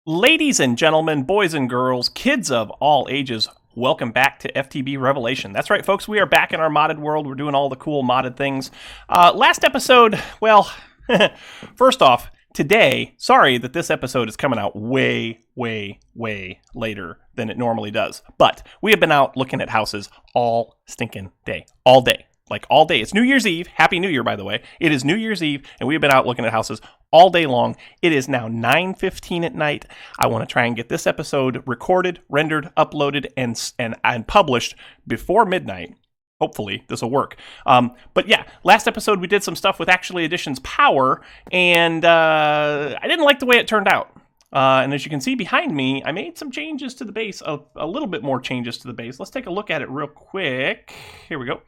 Ladies and gentlemen, boys and girls, kids of all ages, welcome back to FTB Revelation. That's right, folks, we are back in our modded world. We're doing all the cool modded things. Last episode, well, first off, today, sorry that this episode is coming out way later than it normally does. But we have been out looking at houses all stinking day, all day. Like all day. It's New Year's Eve. Happy New Year, by the way. It is New Year's Eve, and we've been out looking at houses all day long. It is now 9:15 at night. I want to try and get this episode recorded, rendered, uploaded, and published before midnight. Hopefully, this will work. But yeah, last episode we did some stuff with Actually Edition's power, and I didn't like the way it turned out. And as you can see behind me, I made some changes to the base, a little bit more changes to the base. Let's take a look at it real quick. Here we go.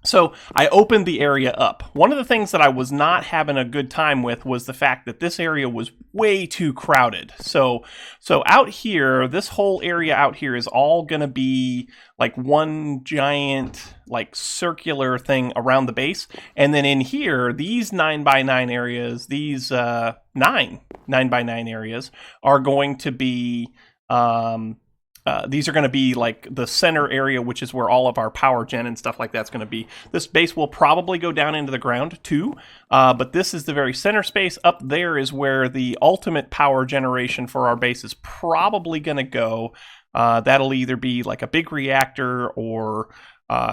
So I opened the area up. One of the things that I was not having a good time with was the fact that this area was way too crowded. So out here, this whole area out here is all going to be like one giant like circular thing around the base. And then in here, these 9x9 areas, these 9x9 areas are going to be these are going to be like the center area, which is where all of our power gen and stuff like that's going to be. This base will probably go down into the ground too, but this is the very center space. Up there is where the ultimate power generation for our base is probably going to go. That'll either be like a big reactor or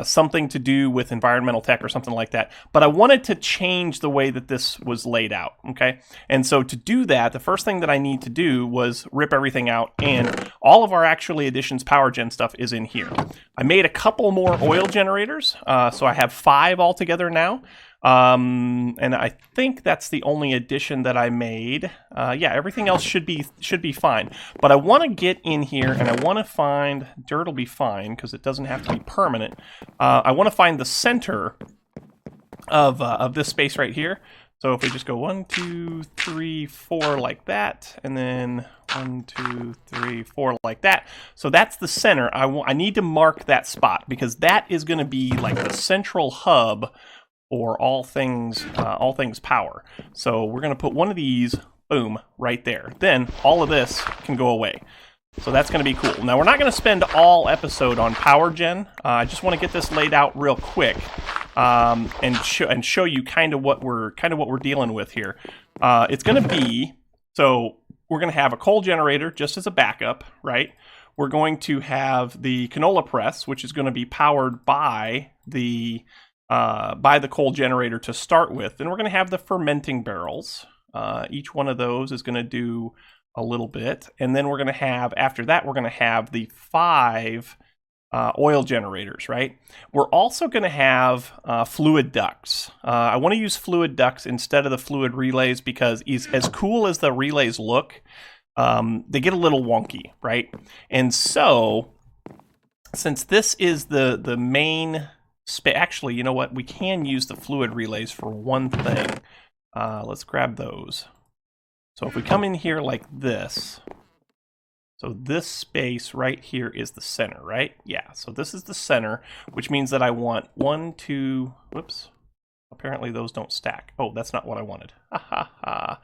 something to do with environmental tech or something like that. But I wanted to change the way that this was laid out, okay? And so to do that, the first thing that I need to do was rip everything out, and all of our Actually Editions power gen stuff is in here. I made a couple more oil generators, so I have 5 altogether now. And I think that's the only addition that I made. Yeah, everything else should be fine. But I want to get in here and I want to find, dirt will be fine because it doesn't have to be permanent. I want to find the center of this space right here. So if we just go 1, 2, 3, 4 like that, and then 1, 2, 3, 4 like that. So that's the center. I need to mark that spot because that is going to be like the central hub or all things power. So we're going to put one of these, boom, right there. Then all of this can go away. So that's going to be cool. Now we're not going to spend all episode on power gen. I just want to get this laid out real quick and show you kind of what we're dealing with here. It's going to be, so we're going to have a coal generator just as a backup, right? We're going to have the canola press, which is going to be powered by the coal generator to start with. Then we're going to have the fermenting barrels. Each one of those is going to do a little bit. And then we're going to have, after that, we're going to have the 5 oil generators, right? We're also going to have fluid ducts. I want to use fluid ducts instead of the fluid relays because as cool as the relays look, they get a little wonky, right? And so, since this is the main actually, you know what? We can use the fluid relays for one thing. Let's grab those. So if we come in here like this, so this space right here is the center, right? Yeah, so this is the center, which means that I want 1, 2, whoops. Apparently those don't stack. Oh, that's not what I wanted. Ha ha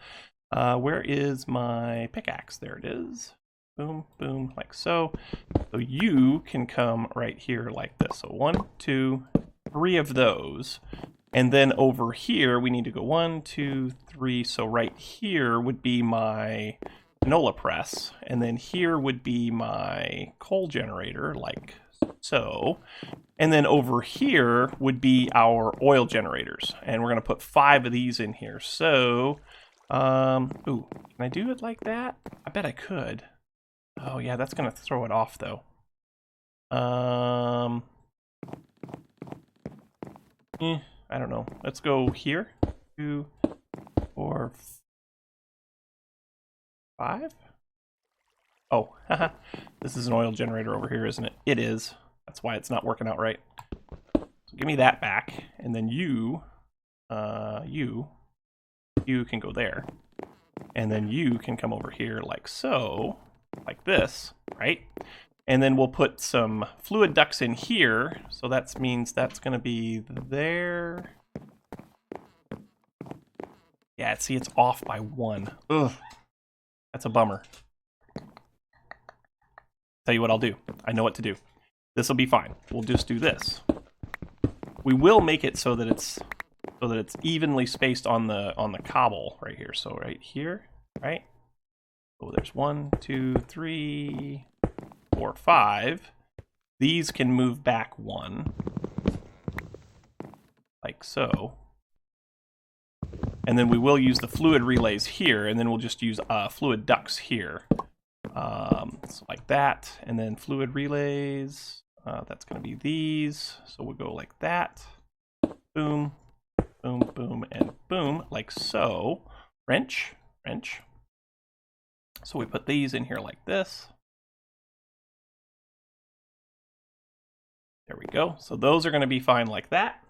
ha. Where is my pickaxe? There it is. Boom, boom, like so. So you can come right here like this. So 1, 2, 3 of those. And then over here, we need to go 1, 2, 3. So right here would be my canola press. And then here would be my coal generator, like so. And then over here would be our oil generators. And we're going to put 5 of these in here. So, ooh, can I do it like that? I bet I could. Oh yeah, that's gonna throw it off though. I don't know. Let's go here. 2, 4, 5. Oh, haha. This is an oil generator over here, isn't it? It is. That's why it's not working out right. So give me that back, and then you can go there, and then you can come over here like so. Like this, right? And then we'll put some fluid ducts in here. So that means that's going to be there. Yeah, see, it's off by 1. Ugh. That's a bummer. Tell you what I'll do. I know what to do. This will be fine. We'll just do this. We will make it so that it's evenly spaced on the cobble right here. So right here, right? Oh, there's 1, 2, 3, 4, 5. These can move back 1, like so. And then we will use the fluid relays here, and then we'll just use fluid ducts here. So like that, and then fluid relays, that's going to be these. So we'll go like that. Boom, boom, boom, and boom, like so. Wrench, wrench. So we put these in here like this. There we go. So those are going to be fine like that.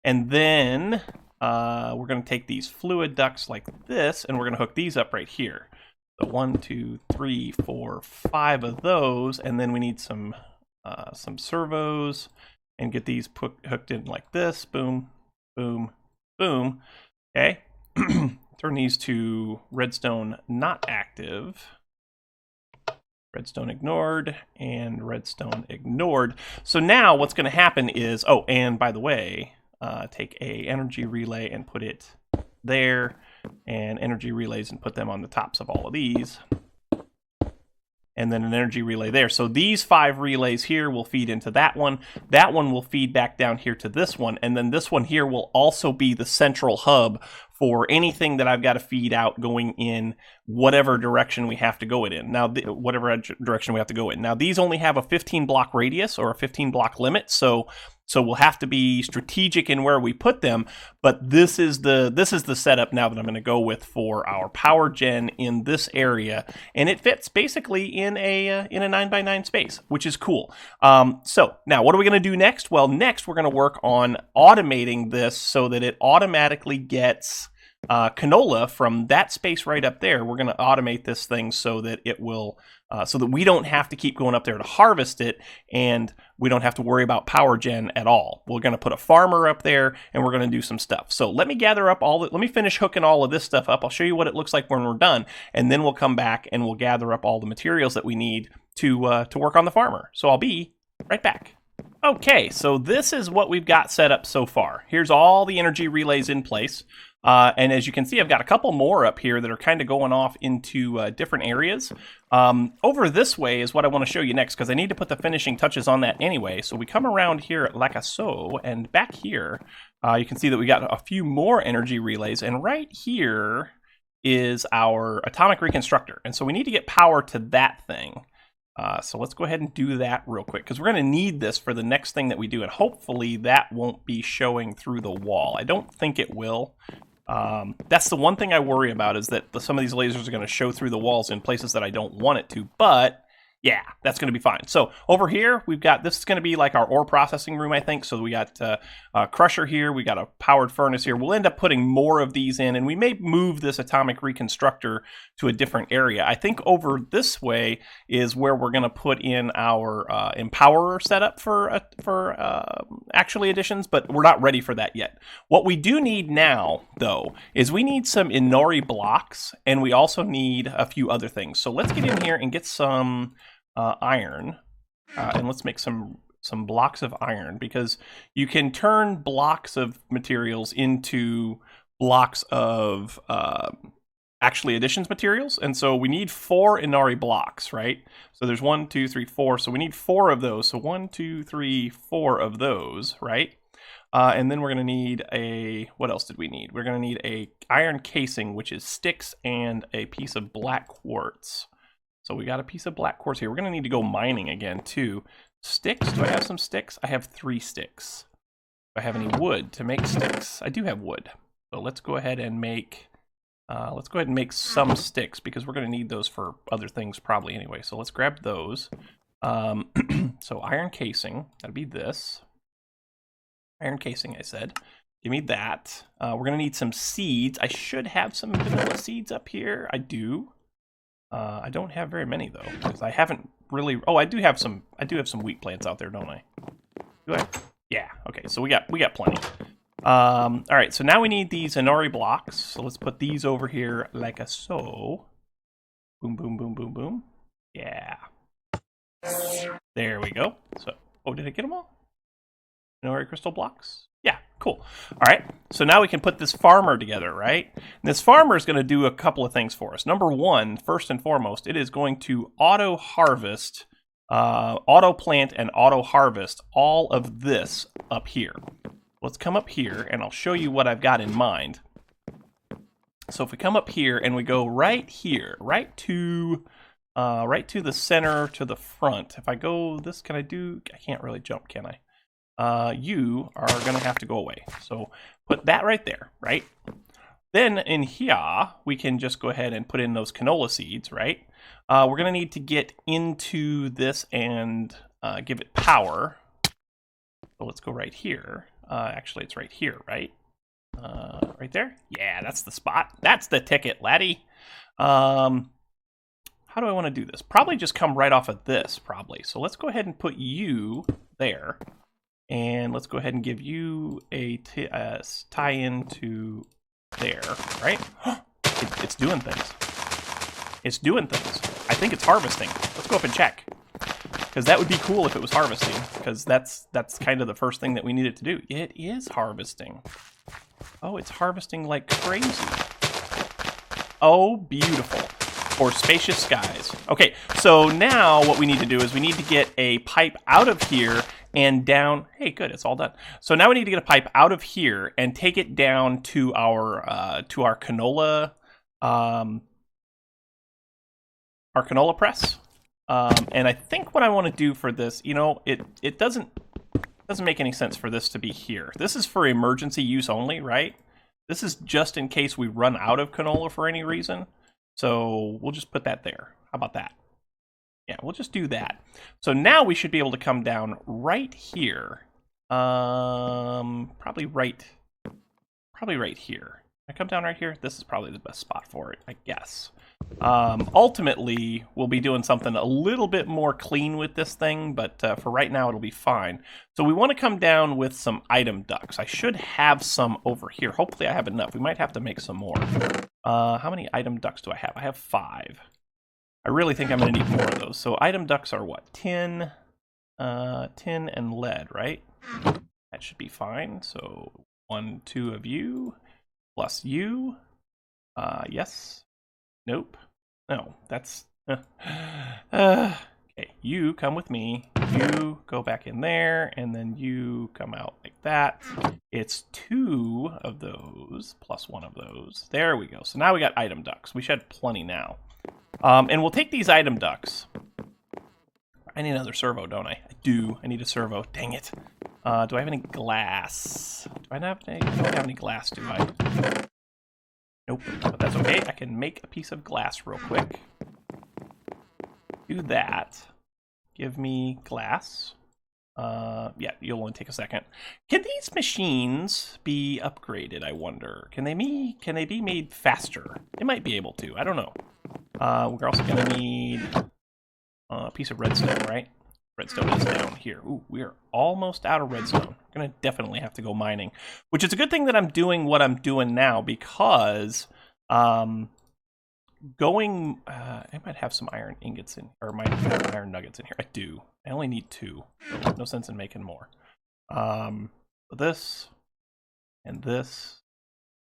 And then we're going to take these fluid ducts like this, and we're going to hook these up right here. So 1, 2, 3, 4, 5 of those, and then we need some servos, and get these hooked in like this. Boom, boom, boom. Okay. Turn these to redstone not active. Redstone ignored, and redstone ignored. So now what's going to happen is, oh, and by the way, take a energy relay and put it there, and energy relays and put them on the tops of all of these, and then an energy relay there. So these 5 relays here will feed into that one will feed back down here to this one, and then this one here will also be the central hub for anything that I've got to feed out going in whatever direction we have to go it in. Now, whatever direction we have to go in. Now, these only have a 15 block radius or a 15 block limit, so we'll have to be strategic in where we put them. But this is the setup now that I'm going to go with for our power gen in this area, and it fits basically in a 9x9 space, which is cool. So now, what are we going to do next? Well, next we're going to work on automating this so that it automatically gets canola from that space right up there. We're going to automate this thing so that it will, so that we don't have to keep going up there to harvest it, and we don't have to worry about power gen at all. We're going to put a farmer up there, and we're going to do some stuff. So let me gather up let me finish hooking all of this stuff up. I'll show you what it looks like when we're done, and then we'll come back and we'll gather up all the materials that we need to work on the farmer. So I'll be right back. Okay, so this is what we've got set up so far. Here's all the energy relays in place. And as you can see, I've got a couple more up here that are kind of going off into different areas. Over this way is what I want to show you next, because I need to put the finishing touches on that anyway. So we come around here like so, and back here, you can see that we got a few more energy relays. And right here is our atomic reconstructor. And so we need to get power to that thing. So let's go ahead and do that real quick, because we're going to need this for the next thing that we do. And hopefully that won't be showing through the wall. I don't think it will. That's the one thing I worry about, is that some of these lasers are going to show through the walls in places that I don't want it to, but yeah, that's going to be fine. So over here, we've got, this is going to be like our ore processing room, I think. So we got a crusher here, we got a powered furnace here. We'll end up putting more of these in, and we may move this atomic reconstructor to a different area. I think over this way is where we're going to put in our empowerer setup for actually additions, but we're not ready for that yet. What we do need now, though, is we need some Inori blocks, and we also need a few other things. So let's get in here and get some iron, and let's make some blocks of iron, because you can turn blocks of materials into blocks of actually additions materials, and so we need 4 Inari blocks, right? So there's 1, 2, 3, 4, so we need 4 of those. So 1, 2, 3, 4 of those, right? And then we're going to need what else did we need? We're going to need a iron casing, which is sticks, and a piece of black quartz. So we got a piece of black quartz here. We're going to need to go mining again, too. Sticks, do I have some sticks? I have 3 sticks. Do I have any wood to make sticks? I do have wood. So let's go ahead and make some sticks, because we're going to need those for other things probably anyway. So let's grab those. So iron casing, that'll be this. Iron casing, I said. Give me that. We're going to need some seeds. I should have some vanilla seeds up here. I do. I don't have very many, though, because I haven't really... Oh, I do have some wheat plants out there, don't I? Do I? Yeah, okay, so we got plenty. All right, so now we need these Inori blocks. So let's put these over here like so. Boom, boom, boom, boom, boom. Yeah. There we go. So, oh, did I get them all? Mineral crystal blocks? Yeah, cool. All right, so now we can put this farmer together, right? And this farmer is going to do a couple of things for us. Number one, first and foremost, it is going to auto-harvest, auto-plant and auto-harvest all of this up here. Let's come up here, and I'll show you what I've got in mind. So if we come up here and we go right here, right to the center, to the front. If I go this, can I do? I can't really jump, can I? You are going to have to go away. So put that right there, right? Then in here, we can just go ahead and put in those canola seeds, right? We're going to need to get into this and give it power. So let's go right here. Actually, it's right here, right? Right there? Yeah, that's the spot. That's the ticket, laddie. How do I want to do this? Probably just come right off of this, probably. So let's go ahead and put you there. And let's go ahead and give you a tie-in to there, right? It's doing things. It's doing things. I think it's harvesting. Let's go up and check. Because that would be cool if it was harvesting. Because that's kind of the first thing that we need it to do. It is harvesting. Oh, it's harvesting like crazy. Oh, beautiful. For spacious skies. Okay, so now what we need to do is we need to get a pipe out of here and down. Hey, good, it's all done. So now we need to get a pipe out of here and take it down to our canola, our canola press. And I think what I want to do for this, you know, it doesn't make any sense for this to be here. This is for emergency use only, right? This is just in case we run out of canola for any reason. So we'll just put that there. How about that? Yeah, we'll just do that. So now we should be able to come down right here. Probably right here. I come down right here. This is probably the best spot for it, I guess. Ultimately, we'll be doing something a little bit more clean with this thing, but for right now, it'll be fine. So we want to come down with some item ducts. I should have some over here. Hopefully, I have enough. We might have to make some more. How many item ducts do I have? I have 5. I really think I'm going to need more of those. So item ducts are what? Tin and lead, right? That should be fine. So 1, 2 of you, plus you. Yes. Nope. No, that's... okay, you come with me. You go back in there, and then you come out like that. It's 2 of those, plus 1 of those. There we go. So now we got item ducts. We should have plenty now. And we'll take these item ducts. I need another servo, don't I? I do. I need a servo. Dang it. Do I have any glass? Do I not have any? I don't have any glass, do I? Nope, but that's okay. I can make a piece of glass real quick. Do that. Give me glass. Yeah, you'll only take a second. Can these machines be upgraded, I wonder? Can they be made faster? They might be able to. I don't know. We're also going to need a piece of redstone, right? Redstone is down here. Ooh, we're almost out of redstone. We're going to definitely have to go mining, which is a good thing that I'm doing what I'm doing now because I might have some iron ingots in, or might have iron nuggets in here. I do. I only need 2. So no sense in making more. This, and this,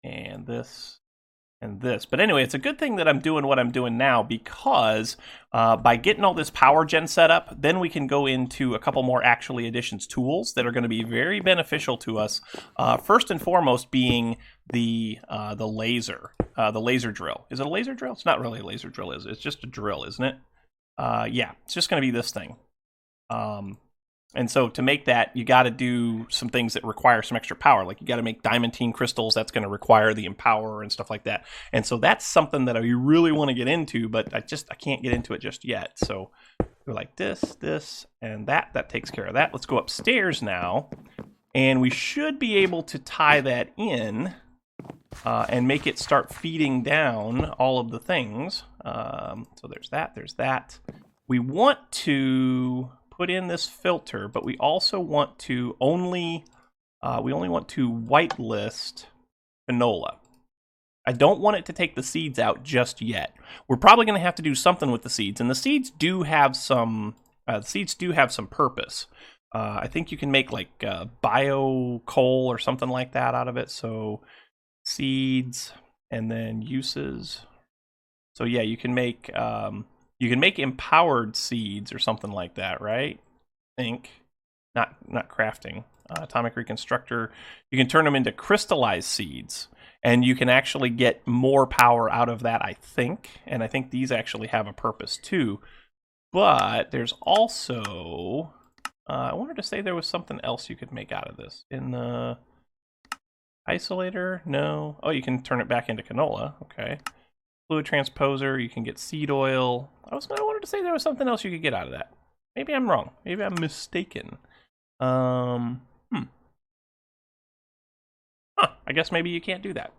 and this, and this. But anyway, it's a good thing that I'm doing what I'm doing now because by getting all this power gen set up, then we can go into a couple more actually additions tools that are going to be very beneficial to us. First and foremost being the laser drill. Is it a laser drill? It's not really a laser drill, is it? It's just a drill, isn't it? Yeah, it's just going to be this thing. And so to make that, you got to do some things that require some extra power. Like you got to make diamantine crystals. That's going to require the empower and stuff like that. And so that's something that I really want to get into, but I can't get into it just yet. So go like this, and that. That takes care of that. Let's go upstairs now. And we should be able to tie that in and make it start feeding down all of the things. So there's that, there's that. We want to put in this filter, but we also want to only want to whitelist canola. I don't want it to take the seeds out just yet. We're probably going to have to do something with the seeds, and the seeds do have some. Purpose. I think you can make like bio coal or something like that out of it. So seeds and then uses. So yeah, you can make empowered seeds or something like that, right? I think not crafting. Atomic reconstructor. You can turn them into crystallized seeds. And you can actually get more power out of that, I think. And I think these actually have a purpose too. But there's also... I wanted to say there was something else you could make out of this. In the isolator? No. Oh, you can turn it back into canola. Okay. Fluid transposer. You can get seed oil. I wanted to say there was something else you could get out of that. Maybe I'm wrong. Maybe I'm mistaken. I guess maybe you can't do that.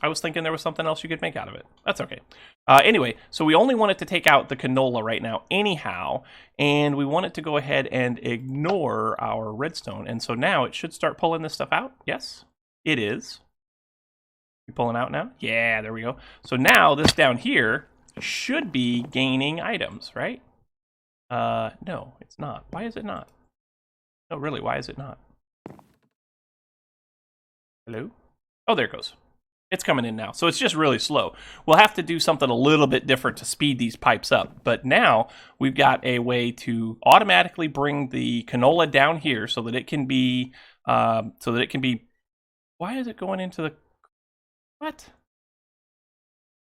I was thinking there was something else you could make out of it. That's okay. Anyway, so we only want it to take out the canola right now anyhow, and we want it to go ahead and ignore our redstone. And so now it should start pulling this stuff out. Yes, it is. You pulling out now? Yeah, there we go. So now this down here should be gaining items, right? No, it's not. Why is it not? No, really, why is it not? Hello? Oh, there it goes. It's coming in now. So it's just really slow. We'll have to do something a little bit different to speed these pipes up. But now we've got a way to automatically bring the canola down here so that it can be, why is it going into the, what?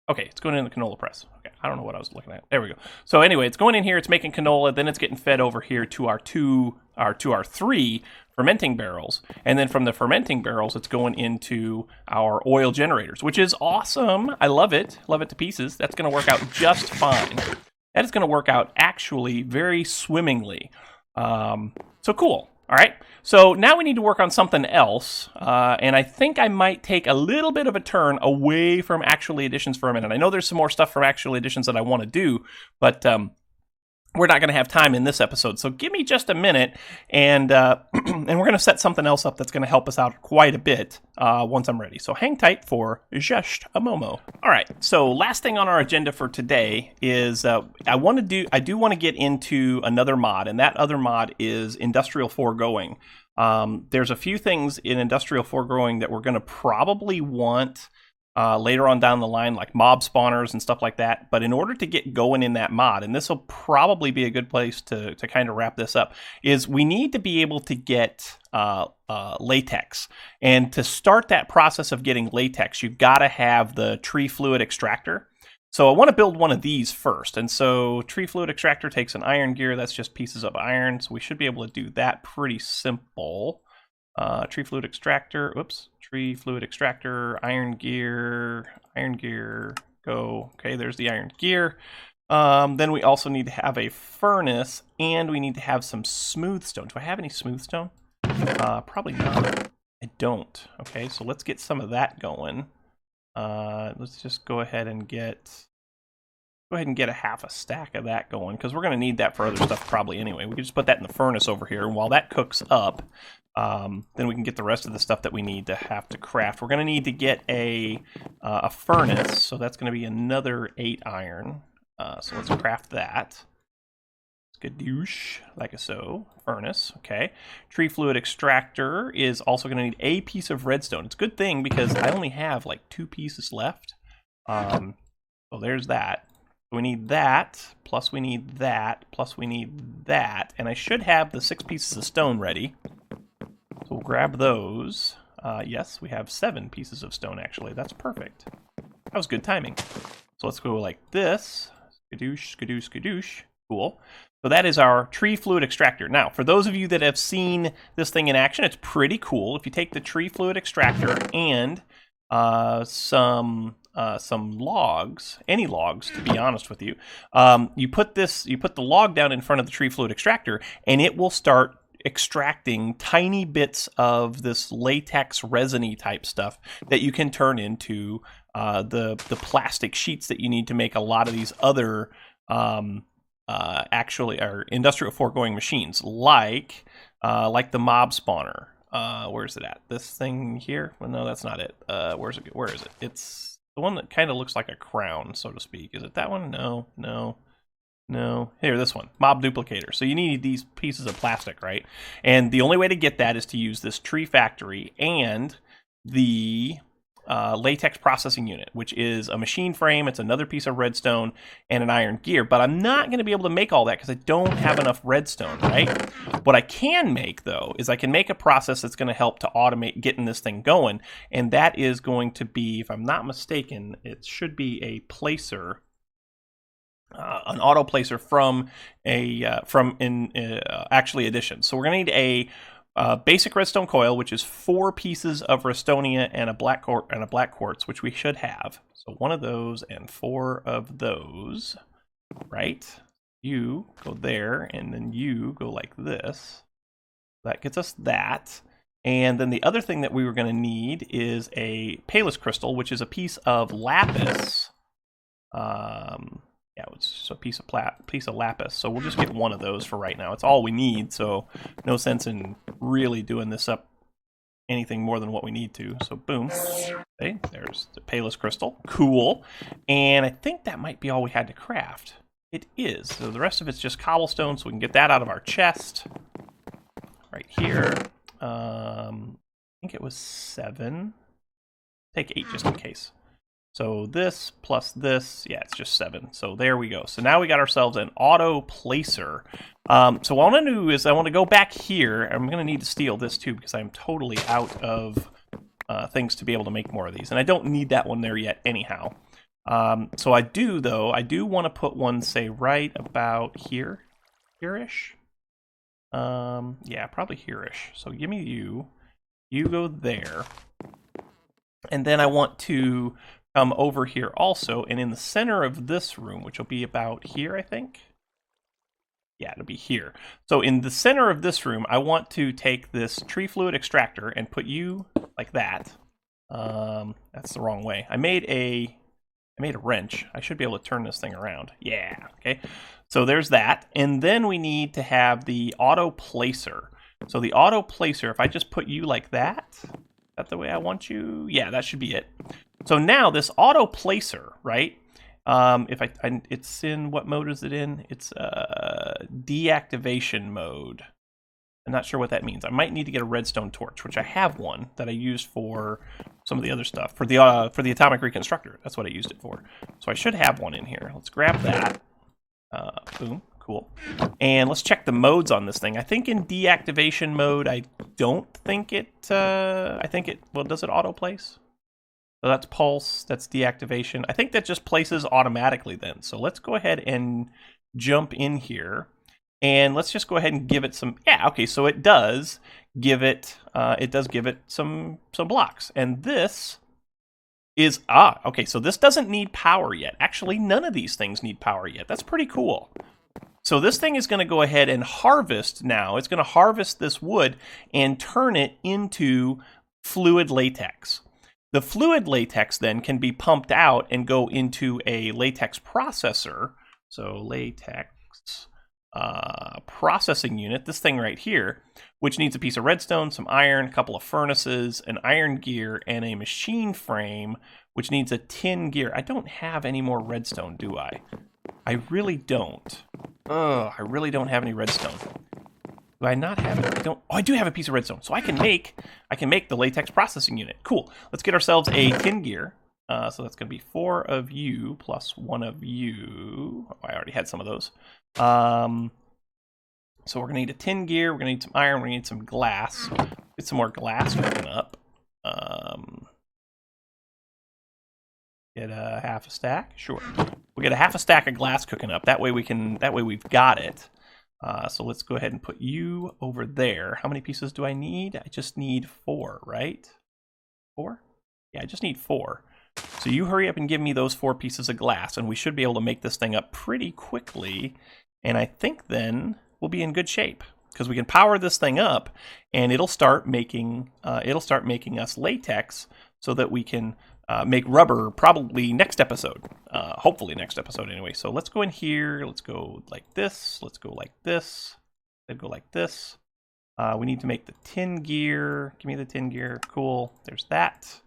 Okay, it's going in the canola press. Okay, I don't know what I was looking at. There we go. So anyway, it's going in here, it's making canola, then it's getting fed over here to our three fermenting barrels, and then from the fermenting barrels, it's going into our oil generators, which is awesome. I love it to pieces. That's going to work out just fine. That is going to work out actually very swimmingly. So cool. All right, so now we need to work on something else, and I think I might take a little bit of a turn away from Actually Additions for a minute. I know there's some more stuff from Actually Additions that I want to do, but we're not going to have time in this episode. So give me just a minute, and and we're going to set something else up that's going to help us out quite a bit once I'm ready. So hang tight for just a momo. All right. So last thing on our agenda for today is I do want to get into another mod, and that other mod is Industrial Foregoing. There's a few things in Industrial Foregoing that we're going to probably want later on down the line, like mob spawners and stuff like that. But in order to get going in that mod, and this will probably be a good place to kind of wrap this up, is we need to be able to get latex. And to start that process of getting latex, you've got to have the tree fluid extractor. So I want to build one of these first. And so tree fluid extractor takes an iron gear. That's just pieces of iron. So we should be able to do that pretty simple. Tree fluid extractor, iron gear, go. Okay, there's the iron gear. Then we also need to have a furnace, and we need to have some smooth stone. Do I have any smooth stone? Probably not. I don't. Okay, so let's get some of that going. Let's just go ahead and get a half a stack of that going, because we're going to need that for other stuff probably anyway. We can just put that in the furnace over here, and while that cooks up, then we can get the rest of the stuff that we need to have to craft. We're going to need to get a furnace, so that's going to be another 8 iron. So let's craft that. Skadoosh, like so. Furnace, okay. Tree fluid extractor is also going to need a piece of redstone. It's a good thing because I only have like 2 pieces left. So there's that. We need that, plus we need that, plus we need that, and I should have the 6 pieces of stone ready. So we'll grab those. Yes, we have 7 pieces of stone, actually. That's perfect. That was good timing. So let's go like this. Skadoosh, skadoosh, skadoosh. Cool. So that is our tree fluid extractor. Now, for those of you that have seen this thing in action, it's pretty cool. If you take the tree fluid extractor and some logs, any logs, to be honest with you, you put the log down in front of the tree fluid extractor, and it will start extracting tiny bits of this latex resiny type stuff that you can turn into the plastic sheets that you need to make a lot of these other actually are industrial foregoing machines, like the mob spawner. Where's it at? This thing here? Well, no, that's not it. Where is it? It's The one that kind of looks like a crown, so to speak. Is it that one? No, no, no. Here, this one. Mob duplicator. So you need these pieces of plastic, right? And the only way to get that is to use this tree factory and the latex processing unit, which is a machine frame. It's another piece of redstone and an iron gear. But I'm not going to be able to make all that because I don't have enough redstone, right? What I can make, though, is I can make a process that's going to help to automate getting this thing going. And that is going to be, if I'm not mistaken, it should be a placer. An auto placer from actually addition. So we're going to need a basic redstone coil, which is 4 pieces of redstonia and a black quartz, which we should have. So 1 of those and 4 of those, right? You go there, and then you go like this. That gets us that. And then the other thing that we were going to need is a Palus crystal, which is a piece of lapis. Yeah, it's just a piece of lapis. So we'll just get 1 of those for right now. It's all we need, so no sense in really doing this up anything more than what we need to. So boom. Okay, there's the Palus crystal. Cool. And I think that might be all we had to craft. It is. So the rest of it's just cobblestone, so we can get that out of our chest. Right here. I think it was 7. Take 8 just in case. So this plus this, yeah, it's just 7. So there we go. So now we got ourselves an auto placer. So what I want to do is I want to go back here. I'm going to need to steal this too because I'm totally out of things to be able to make more of these. And I don't need that one there yet anyhow. So I do, though, I do want to put one, say, right about here. Here-ish? Yeah, probably here-ish. So give me you. You go there. And then I want to come over here also, and in the center of this room, which will be about here, I think. Yeah, it'll be here. So in the center of this room, I want to take this tree fluid extractor and put you like that. That's the wrong way. I made a wrench. I should be able to turn this thing around. Yeah, okay. So there's that. And then we need to have the auto placer. So the auto placer, if I just put you like that, is that the way I want you? Yeah, that should be it. So now this auto placer, right? If it's in, what mode is it in? It's deactivation mode. I'm not sure what that means. I might need to get a redstone torch, which I have one that I used for some of the other stuff for the atomic reconstructor. That's what I used it for. So I should have one in here. Let's grab that. Boom. Cool. And let's check the modes on this thing. I think in deactivation mode, I don't think it. I think it. Well, does it auto place? So that's pulse, that's deactivation. I think that just places automatically then. So let's go ahead and jump in here. And let's just go ahead and give it some, yeah, okay, so it does give it some blocks. And this is, okay, so this doesn't need power yet. Actually, none of these things need power yet. That's pretty cool. So this thing is going to go ahead and harvest now. It's going to harvest this wood and turn it into fluid latex. The fluid latex then can be pumped out and go into a latex processor. So latex processing unit, this thing right here, which needs a piece of redstone, some iron, a couple of furnaces, an iron gear, and a machine frame, which needs a tin gear. I don't have any more redstone, do I? I really don't. I really don't have any redstone. Do I not have it? I don't. Oh, I do have a piece of redstone, so I can make the latex processing unit. Cool. Let's get ourselves a tin gear. So that's going to be 4 of you plus 1 of you. Oh, I already had some of those. So we're going to need a tin gear. We're going to need some iron. We're going to need some glass. Get some more glass cooking up. Get a half a stack. Sure. We'll get a half a stack of glass cooking up. That way we've got it. So let's go ahead and put you over there. How many pieces do I need? I just need 4, right? 4? Yeah, I just need 4. So you hurry up and give me those 4 pieces of glass, and we should be able to make this thing up pretty quickly. And I think then we'll be in good shape because we can power this thing up, and it'll start making us latex so that we can make rubber probably next episode. Hopefully next episode anyway. So let's go in here. Let's go like this. Let's go like this. Then go like this. We need to make the tin gear. Give me the tin gear. Cool. There's that.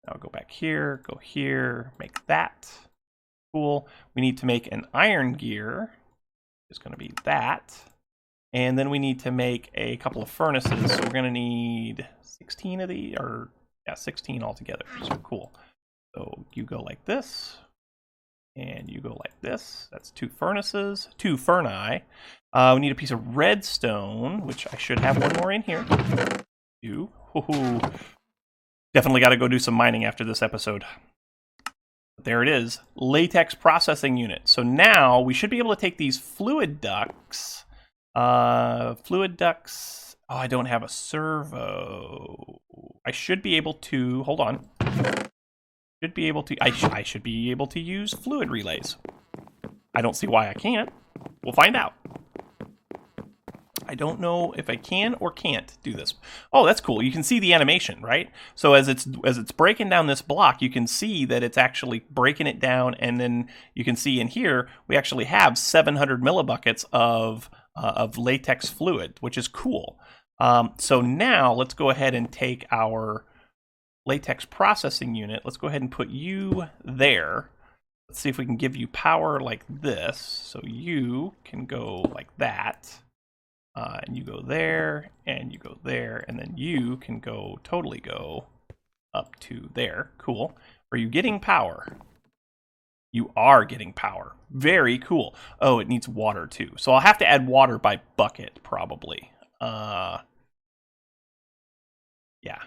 Now go back here, go here, make that. Cool. We need to make an iron gear. It's going to be that. And then we need to make a couple of furnaces. So we're going to need 16 of these, or yeah, 16 altogether. So cool. So you go like this, and you go like this. That's 2 furnaces, 2 furni. We need a piece of redstone, which I should have one more in here. 2. Ooh. Definitely got to go do some mining after this episode. There it is, latex processing unit. So now we should be able to take these fluid ducts. Oh, I don't have a servo. I should be able to, hold on. I should be able to use fluid relays. I don't see why I can't. We'll find out. I don't know if I can or can't do this. Oh, that's cool. You can see the animation, right? So as it's breaking down this block, you can see that it's actually breaking it down, and then you can see in here we actually have 700 millibuckets of latex fluid, which is cool. So now let's go ahead and take our latex processing unit. Let's go ahead and put you there. Let's see if we can give you power like this. So you can go like that. And you go there, and you go there, and then you can go totally go up to there. Cool. Are you getting power? You are getting power. Very cool. Oh, it needs water too. So I'll have to add water by bucket probably. Yeah,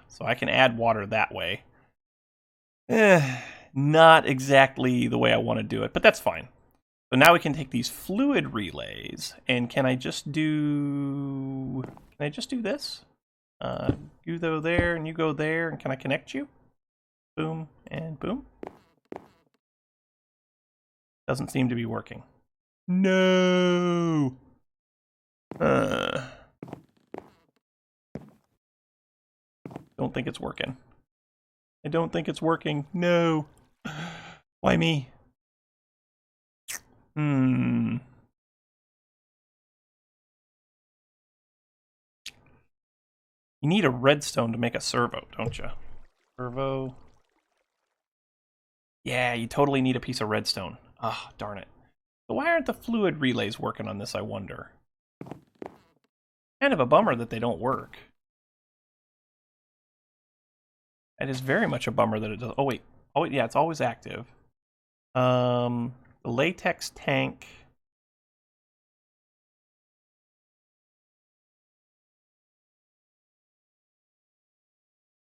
so I can add water that way. Not exactly the way I want to do it, but that's fine. So now we can take these fluid relays, and can I just do this? You go there, and you go there, and can I connect you? Boom, and boom. Doesn't seem to be working. No! Don't think it's working. I don't think it's working. No! Why me? You need a redstone to make a servo, don't you? Servo. Yeah, you totally need a piece of redstone. Ah, oh, darn it. So why aren't the fluid relays working on this, I wonder? Kind of a bummer that they don't work. It is very much a bummer that it does. Oh, wait. Oh, yeah, it's always active. The latex tank.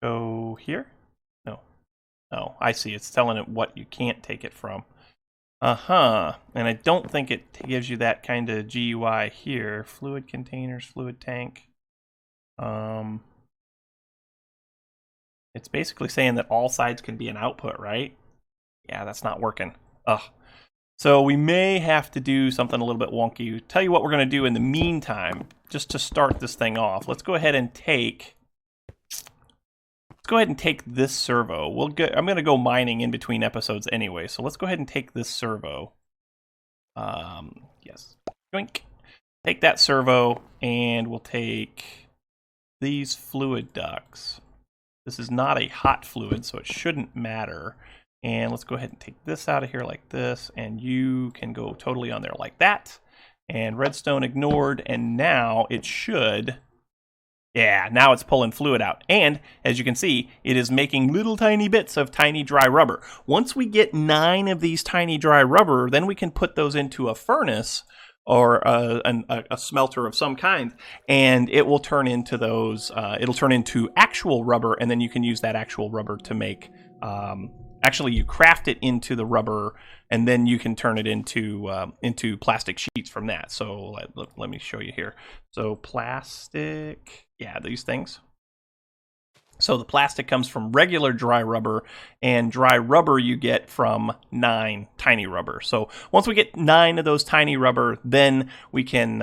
Go here? No. Oh, I see. It's telling it what you can't take it from. And I don't think it gives you that kind of GUI here. Fluid containers, fluid tank. It's basically saying that all sides can be an output, right? Yeah, that's not working. Ugh. So we may have to do something a little bit wonky. Tell you what we're going to do in the meantime, just to start this thing off. Let's go ahead and take this servo. I'm going to go mining in between episodes anyway, so let's go ahead and take this servo. Yes. Yoink. Take that servo, and we'll take these fluid ducts. This is not a hot fluid, so it shouldn't matter. And let's go ahead and take this out of here like this, and you can go totally on there like that. And redstone ignored, and now it should... Yeah, now it's pulling fluid out. And, as you can see, it is making little tiny bits of tiny dry rubber. Once we get 9 of these tiny dry rubber, then we can put those into a furnace or a smelter of some kind, and it will turn into those, it'll turn into actual rubber, and then you can use that actual rubber to make... Actually, you craft it into the rubber, and then you can turn it into plastic sheets from that. So let me show you here. So plastic, yeah, these things. So the plastic comes from regular dry rubber, and dry rubber you get from 9 tiny rubber. So once we get 9 of those tiny rubber, then we can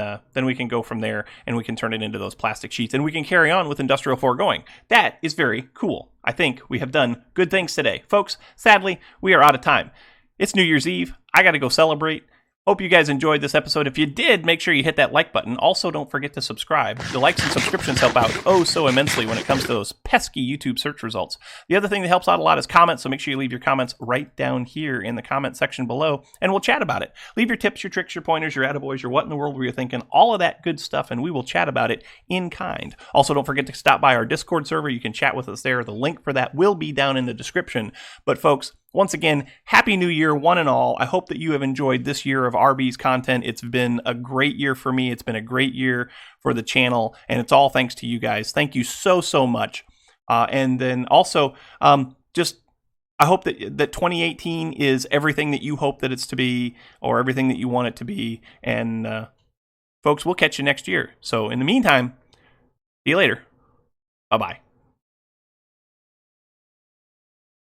go from there, and we can turn it into those plastic sheets, and we can carry on with Industrial Foregoing. That is very cool. I think we have done good things today. Folks, sadly, we are out of time. It's New Year's Eve. I got to go celebrate. Hope you guys enjoyed this episode. If you did, make sure you hit that like button. Also, don't forget to subscribe. The likes and subscriptions help out oh so immensely when it comes to those pesky YouTube search results. The other thing that helps out a lot is comments, so make sure you leave your comments right down here in the comment section below, and we'll chat about it. Leave your tips, your tricks, your pointers, your attaboys, your what in the world were you thinking, all of that good stuff, and we will chat about it in kind. Also, don't forget to stop by our Discord server. You can chat with us there. The link for that will be down in the description. But folks, once again, Happy New Year, one and all. I hope that you have enjoyed this year of RB's content. It's been a great year for me. It's been a great year for the channel, and it's all thanks to you guys. Thank you so, so much. And then also, I hope that 2018 is everything that you hope that it's to be, or everything that you want it to be. And folks, we'll catch you next year. So in the meantime, see you later. Bye-bye.